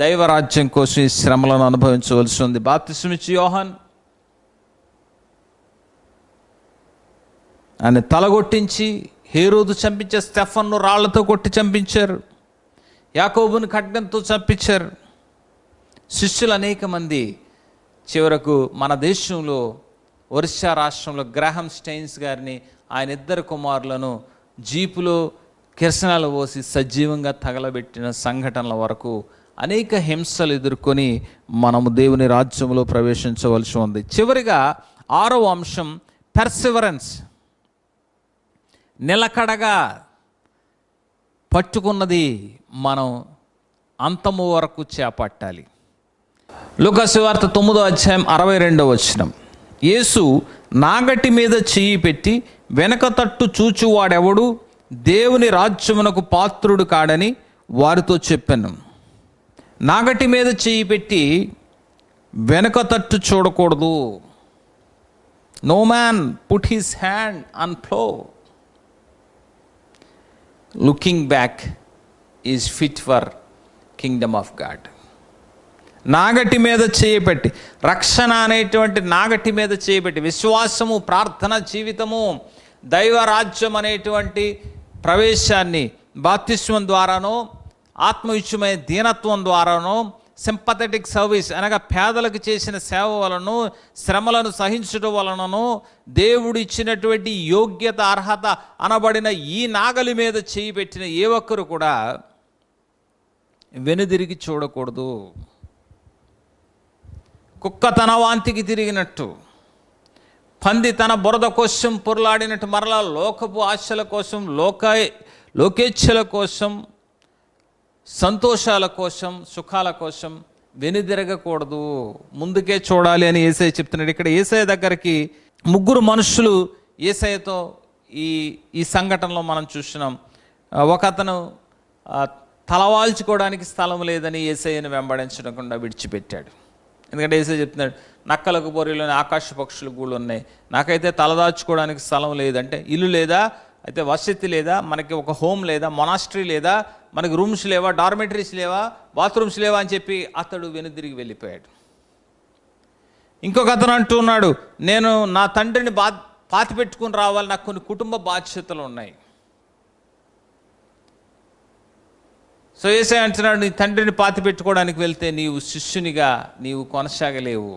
దైవరాజ్యం కోసం ఈ శ్రమలను అనుభవించవలసి ఉంది. బాప్తిస్మిచ్చి యోహాన్ ఆయన తలగొట్టించి హేరోదు చంపించే, స్టెఫన్ను రాళ్లతో కొట్టి చంపించారు, యాకోబుని ఖడ్గంతో చంపించారు. శిష్యులు అనేక మంది చివరకు మన దేశంలో ఒరిస్సా రాష్ట్రంలో గ్రాహం స్టెయిన్స్ గారిని, ఆయన 2 కుమారులను జీపులో కిరసనాలు పోసి సజీవంగా తగలబెట్టిన సంఘటనల వరకు అనేక హింసలు ఎదుర్కొని మనము దేవుని రాజ్యంలో ప్రవేశించవలసి ఉంది. చివరిగా 6వ అంశం పర్సివరెన్స్, నిలకడగా పట్టుకున్నది మనం అంతము వరకు చేపట్టాలి. లూకా సువార్త 9:62 యేసు నాగటి మీద చెయ్యి పెట్టి వెనక తట్టు చూచువాడెవడు దేవుని రాజ్యమునకు పాత్రుడు కాడని వారితో చెప్పాను. నాగటి మీద చెయ్యి పెట్టి వెనక తట్టు చూడకూడదు. No man put his hand on plough. Looking back is fit for kingdom of God. నాగటి మీద చేయబెట్టి, రక్షణ అనేటువంటి నాగటి మీద చేయబెట్టి, విశ్వాసము, ప్రార్థన జీవితము, దైవరాజ్యం అనేటువంటి ప్రవేశాన్ని బాప్తిస్మం ద్వారానో, ఆత్మవిషయమైన దీనత్వం ద్వారానో, సింపథెటిక్ సర్వీస్ అనగా పేదలకు చేసిన సేవ వలన, శ్రమలను సహించడం వలనను, దేవుడు ఇచ్చినటువంటి యోగ్యత, అర్హత అనబడిన ఈ నాగలి మీద చేయి పెట్టిన ఏ ఒక్కరు కూడా వెనుదిరిగి చూడకూడదు. కుక్క తన వాంతికి తిరిగినట్టు, పంది తన బురద కోసం పొరలాడినట్టు మరలా లోకపు ఆశల కోసం, లోకేచ్ఛల కోసం, సంతోషాల కోసం, సుఖాల కోసం వెనుదిరగకూడదు, ముందుకే చూడాలి అని యేసయ్య చెప్తున్నాడు. ఇక్కడ యేసయ్య దగ్గరికి 3 మనుషులు యేసయ్యతో ఈ సంఘటనలో మనం చూస్తున్నాం. ఒక అతను తలవాల్చుకోవడానికి స్థలం లేదని యేసయ్యను వెంబడించకుండా విడిచిపెట్టాడు. ఎందుకంటే యేసే చెప్తున్నాడు, నక్కలకు బొరియలోని ఆకాశ పక్షులు గూళ్ళు ఉన్నాయి, నాకైతే తలదాచుకోవడానికి స్థలం లేదంటే, ఇల్లు లేదా, అయితే వసతి లేదా, మనకి ఒక హోమ్ లేదా, మొనాస్ట్రీ లేదా, మనకి రూమ్స్ లేవా, డార్మెటరీస్ లేవా, బాత్రూమ్స్ లేవా అని చెప్పి అతడు వెనుదిరిగి వెళ్ళిపోయాడు. ఇంకొక అతను అంటున్నాడు, నేను నా తండ్రిని పాతి పెట్టుకుని రావాలి, నాకు కొన్ని కుటుంబ బాధ్యతలు ఉన్నాయి. సో యేసయ్య అంటున్నాడు, నీ తండ్రిని పాతి పెట్టుకోవడానికి వెళ్తే నీవు శిష్యునిగా నీవు కొనసాగలేవు,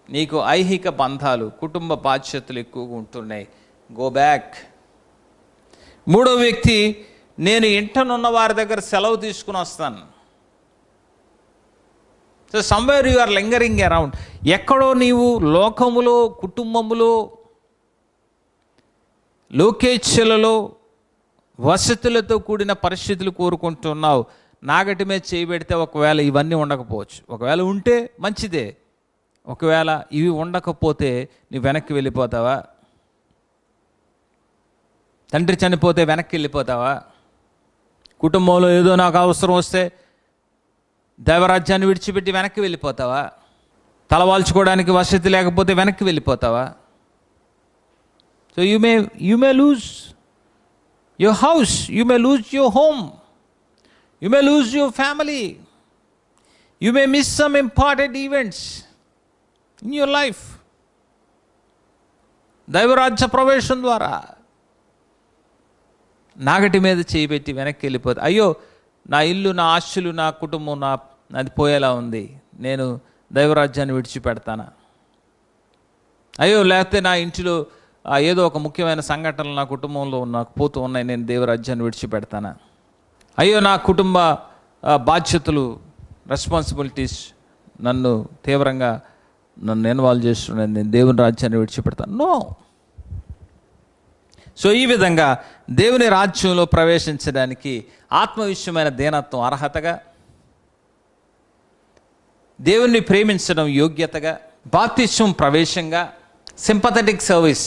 నీకు ఐహిక బంధాలు, కుటుంబ బాధ్యతలు ఎక్కువగా ఉంటున్నాయి, గో బ్యాక్. మూడో వ్యక్తి, నేను ఇంటనున్న వారి దగ్గర సెలవు తీసుకుని వస్తాను. So somewhere you are lingering around, ఎక్కడో నీవు లోకములో, కుటుంబములో, లోకేచ్ఛలలో, వసతులతో కూడిన పరిస్థితులు కోరుకుంటున్నావు. నాగటి మీద చేయబెడితే ఒకవేళ ఇవన్నీ ఉండకపోవచ్చు, ఒకవేళ ఉంటే మంచిదే, ఒకవేళ ఇవి ఉండకపోతే నువ్వు వెనక్కి వెళ్ళిపోతావా? తండ్రి చనిపోతే వెనక్కి వెళ్ళిపోతావా? కుటుంబంలో ఏదో నాకు అవసరం వస్తే దైవరాజ్యాన్ని విడిచిపెట్టి వెనక్కి వెళ్ళిపోతావా? తలవాల్చుకోవడానికి వసతి లేకపోతే వెనక్కి వెళ్ళిపోతావా? So you may lose your house, you may lose your home, you may lose your family, you may miss some important events in your life. దైవరాజ్య ప్రవేశం ద్వారా నాగటి మీద చేయబెట్టి వెనక్కి వెళ్ళిపోతే, అయ్యో నా ఇల్లు, నా ఆస్తులు, నా కుటుంబం, అది పోయేలా ఉంది, నేను దైవరాజ్యాన్ని విడిచిపెడతానా? అయ్యో లేకపోతే నా ఇంటిలో ఏదో ఒక ముఖ్యమైన సంఘటనలు నా కుటుంబంలో నాకు పోతూ ఉన్నాయి, నేను దేవరాజ్యాన్ని విడిచిపెడతానా? అయ్యో నా కుటుంబ బాధ్యతలు, రెస్పాన్సిబిలిటీస్ నన్ను తీవ్రంగా ఇన్వాల్వ్ చేస్తున్నాను, నేను దేవుని రాజ్యాన్ని విడిచిపెడతాను? నో. సో ఈ విధంగా దేవుని రాజ్యంలో ప్రవేశించడానికి ఆత్మవిషయమైన దీనత్వం అర్హతగా, దేవుణ్ణి ప్రేమించడం యోగ్యతగా, బాప్తిస్మం ప్రవేశంగా, సింపథెటిక్ సర్వీస్,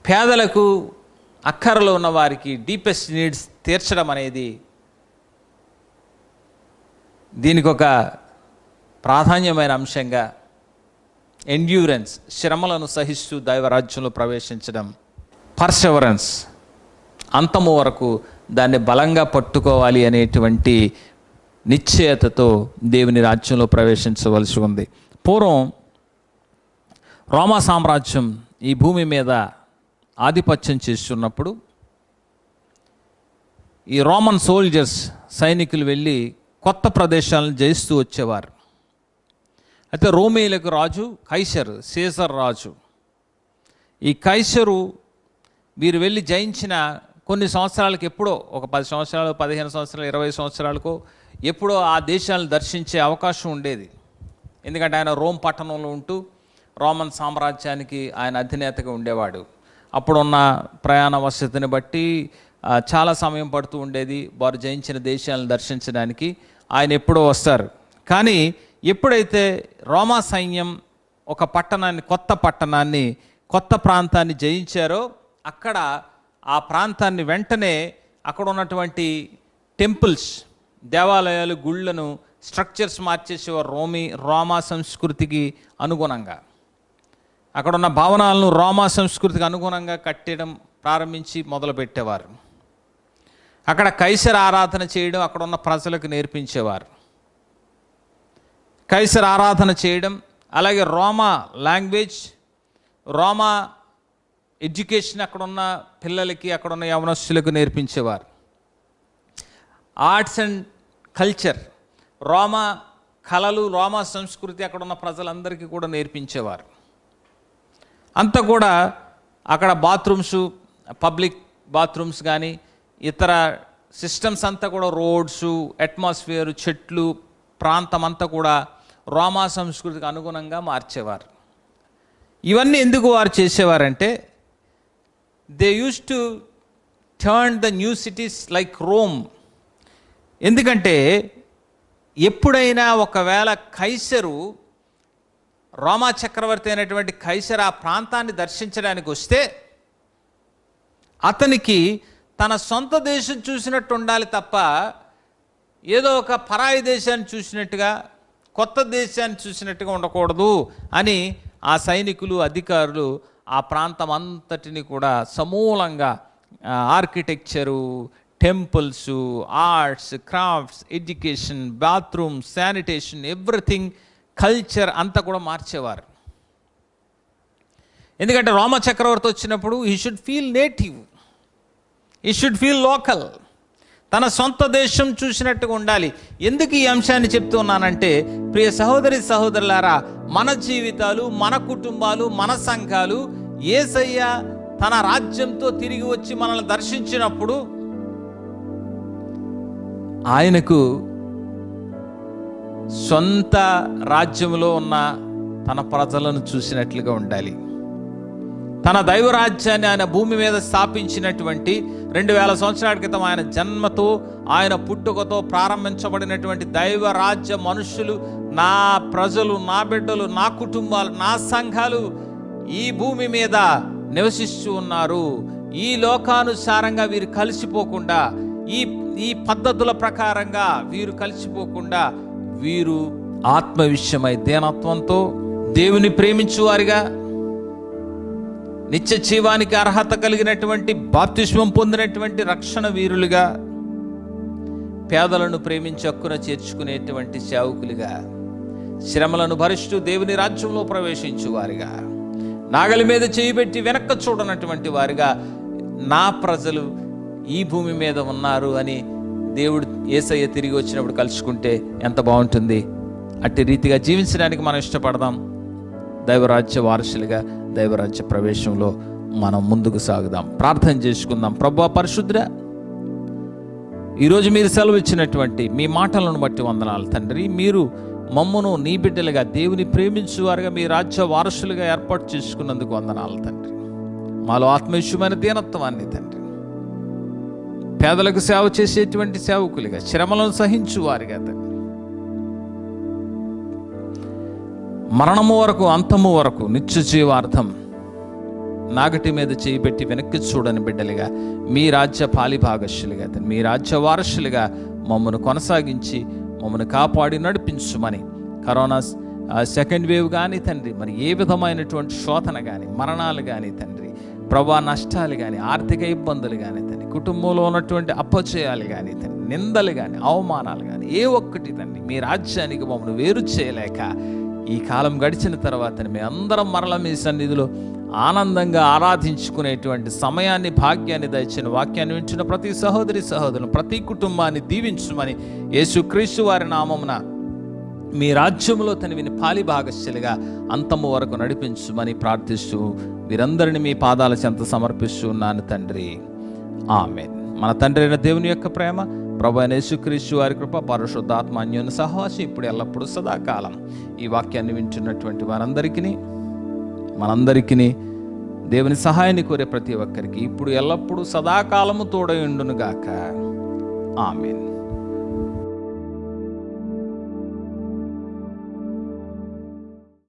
పేదలకు, అక్కరలో ఉన్న వారికి డీపెస్ట్ నీడ్స్ తీర్చడం అనేది దీనికి ఒక ప్రాధాన్యమైన అంశంగా, ఎండ్యూరెన్స్, శ్రమలను సహిస్తూ దైవరాజ్యంలో ప్రవేశించడం, పర్సెవరెన్స్, అంతము వరకు దాన్ని బలంగా పట్టుకోవాలి అనేటువంటి నిశ్చయతతో దేవుని రాజ్యంలో ప్రవేశించవలసి ఉంది. పూర్వం రోమా సామ్రాజ్యం ఈ భూమి మీద ఆధిపత్యం చేస్తున్నప్పుడు ఈ రోమన్ సోల్జర్స్, సైనికులు వెళ్ళి కొత్త ప్రదేశాలను జయిస్తూ వచ్చేవారు. అయితే రోమీయులకు రాజు కైసర్, సీజర్ రాజు. ఈ కైసరు వీరు వెళ్ళి జయించిన కొన్ని సంవత్సరాలకు, ఎప్పుడో ఒక 10 సంవత్సరాలు, 15 సంవత్సరాలు, 20 సంవత్సరాలకు ఎప్పుడో ఆ దేశాలను దర్శించే అవకాశం ఉండేది. ఎందుకంటే ఆయన రోమ్ పట్టణంలో ఉంటూ రోమన్ సామ్రాజ్యానికి ఆయన అధినేతగా ఉండేవాడు. అప్పుడున్న ప్రయాణ వసతిని బట్టి చాలా సమయం పడుతూ ఉండేది వారు జయించిన దేశాలను దర్శించడానికి. ఆయన ఎప్పుడో వస్తారు. కానీ ఎప్పుడైతే రోమా సైన్యం ఒక పట్టణాన్ని, కొత్త ప్రాంతాన్ని జయించారో, అక్కడ ఆ ప్రాంతాన్ని వెంటనే అక్కడ ఉన్నటువంటి టెంపుల్స్, దేవాలయాలు, గుళ్ళను, స్ట్రక్చర్స్ మార్చేసేవారు రోమా సంస్కృతికి అనుగుణంగా. అక్కడ ఉన్న భవనాలను రోమా సంస్కృతికి అనుగుణంగా కట్టడం ప్రారంభించి మొదలుపెట్టేవారు. అక్కడ కైసర్ ఆరాధన చేయడం అక్కడ ఉన్న ప్రజలకు నేర్పించేవారు. కైసర్ ఆరాధన చేయడం, అలాగే రోమా లాంగ్వేజ్, రోమా ఎడ్యుకేషన్ అక్కడ ఉన్న పిల్లలకి, అక్కడ ఉన్న యవనస్తులకు నేర్పించేవారు. ఆర్ట్స్ అండ్ కల్చర్, రోమా కళలు, రోమా సంస్కృతి అక్కడ ఉన్న ప్రజలందరికీ కూడా నేర్పించేవారు. అంతా కూడా అక్కడ బాత్రూమ్స్, పబ్లిక్ బాత్రూమ్స్ కానీ ఇతర సిస్టమ్స్ అంతా కూడా, రోడ్స్, అట్మాస్ఫియర్, చెట్లు, ప్రాంతం అంతా కూడా రోమా సంస్కృతికి అనుగుణంగా మార్చేవారు. ఇవన్నీ ఎందుకు వారు చేసేవారంటే, they use to turn the new cities like Rome. ఎందుకంటే ఎప్పుడైనా ఒకవేళ కైసరు, రోమా చక్రవర్తి అయినటువంటి కైసర్ ఆ ప్రాంతాన్ని దర్శించడానికి వస్తే అతనికి తన సొంత దేశం చూసినట్టు ఉండాలి తప్ప ఏదో ఒక పరాయి దేశాన్ని చూసినట్టుగా, కొత్త దేశాన్ని చూసినట్టుగా ఉండకూడదు అని ఆ సైనికులు, అధికారులు ఆ ప్రాంతం అంతటిని కూడా సమూలంగా architecture, temples, arts, crafts, education, bathroom, sanitation, everything, culture అంతా కూడా మార్చేవారు. ఎందుకంటే రోమ చక్రవర్తి వచ్చినప్పుడు he should feel native, he should feel local, తన సొంత దేశం చూసినట్టుగా ఉండాలి. ఎందుకు ఈ అంశాన్ని చెప్తున్నానంటే, ప్రియ సహోదరి సహోదరులారా, మన జీవితాలు, మన కుటుంబాలు, మన సంఘాలు యేసయ్య తన రాజ్యంతో తిరిగి వచ్చి మనల్ని దర్శించినప్పుడు ఆయనకు సొంత రాజ్యంలో ఉన్న తన ప్రజలను చూసినట్లుగా ఉండాలి. తన దైవరాజ్యాన్ని ఆయన భూమి మీద స్థాపించినటువంటి 2000 సంవత్సరాల క్రితం ఆయన జన్మతో, ఆయన పుట్టుకతో ప్రారంభించబడినటువంటి దైవరాజ్య మనుషులు, నా ప్రజలు, నా బిడ్డలు, నా కుటుంబాలు, నా సంఘాలు ఈ భూమి మీద నివసిస్తూ ఉన్నారు. ఈ లోకానుసారంగా వీరు కలిసిపోకుండా, ఈ పద్ధతుల ప్రకారంగా వీరు కలిసిపోకుండా, వీరు ఆత్మ విషయమై దీనత్వంతో దేవుని ప్రేమించువారిగా, నిత్య జీవానికి అర్హత కలిగినటువంటి బాప్తిస్మం పొందినటువంటి రక్షణ వీరులుగా, పేదలను ప్రేమించి హక్కున చేర్చుకునేటువంటి సేవకులుగా, శ్రమలను భరిస్తూ దేవుని రాజ్యంలో ప్రవేశించువారిగా, నాగలి మీద చేయబెట్టి వెనక్కి చూడనటువంటి వారిగా నా ప్రజలు ఈ భూమి మీద ఉన్నారు అని దేవుడు యేసయ్య తిరిగి వచ్చినప్పుడు కలుసుకుంటే ఎంత బాగుంటుంది. అట్టి రీతిగా జీవించడానికి మనం ఇష్టపడదాం. దైవరాజ్య వారసులుగా దైవరాజ్య ప్రవేశంలో మనం ముందుకు సాగుదాం. ప్రార్థన చేసుకుందాం. ప్రభువా పరిశుద్ధుడా, ఈరోజు మీరు సెలవు ఇచ్చినటువంటి మీ మాటలను బట్టి వందనాలు తండ్రి. మీరు మమ్మును నీ బిడ్డలుగా, దేవుని ప్రేమించువారుగా, మీ రాజ్య వారసులుగా ఏర్పాటు చేసుకున్నందుకు వందనాలు తండ్రి. మాలో ఆత్మవిషయమైన దీనత్వాన్ని తండ్రి, పేదలకు సేవ చేసేటువంటి సేవకులుగా, శ్రమలను సహించువారుగా తండ్రి, మరణము వరకు, అంతము వరకు నిత్య జీవార్థం నాగటి మీద చేయబెట్టి వెనక్కి చూడని బిడ్డలుగా, మీ రాజ్య పాలిభాగస్యులుగా, మీ రాజ్య వారసులుగా మమ్మను కొనసాగించి మమ్మల్ని కాపాడి నడిపించుమని, కరోనా సెకండ్ వేవ్ కానీ తండ్రి, మరి ఏ విధమైనటువంటి శోధన కానీ, మరణాలు కానీ తండ్రి, ప్రభా నష్టాలు కానీ, ఆర్థిక ఇబ్బందులు కానీ తండ్రి, కుటుంబంలో ఉన్నటువంటి అపజయాలు కానీ తండ్రి, నిందలు కానీ, అవమానాలు కానీ, ఏ ఒక్కటి తండ్రి మీ రాజ్యానికి మమ్మల్ని వేరు చేయలేక ఈ కాలం గడిచిన తర్వాత మేము అందరం మరల మీ సన్నిధిలో ఆనందంగా ఆరాధించుకునేటువంటి సమయాన్ని, భాగ్యాన్ని దయచిన వాక్యాన్ని వింటున్న ప్రతి సహోదరి సహోదరులు, ప్రతి కుటుంబాన్ని దీవించుమని యేసుక్రీస్తు వారి నామమున మీ రాజ్యంలో తనవిని పాలి భాగస్యులుగా అంతము వరకు నడిపించుమని ప్రార్థిస్తూ వీరందరినీ మీ పాదాల చెంత సమర్పిస్తూ ఉన్నాను తండ్రి. ఆమేన్. మన తండ్రి అయిన దేవుని యొక్క ప్రేమ, ప్రభువైన యేసుక్రీస్తు వారి కృప, పరిశుద్ధాత్మ అన్యోన్య సహవాసం ఇప్పుడు ఎల్లప్పుడూ సదాకాలం ఈ వాక్యాన్ని వింటున్నటువంటి వారందరికీ, మనందరికీ, దేవుని సహాయాన్ని కోరే ప్రతి ఒక్కరికి ఇప్పుడు ఎల్లప్పుడూ సదాకాలము తోడై ఉండునుగాక. ఆమేన్.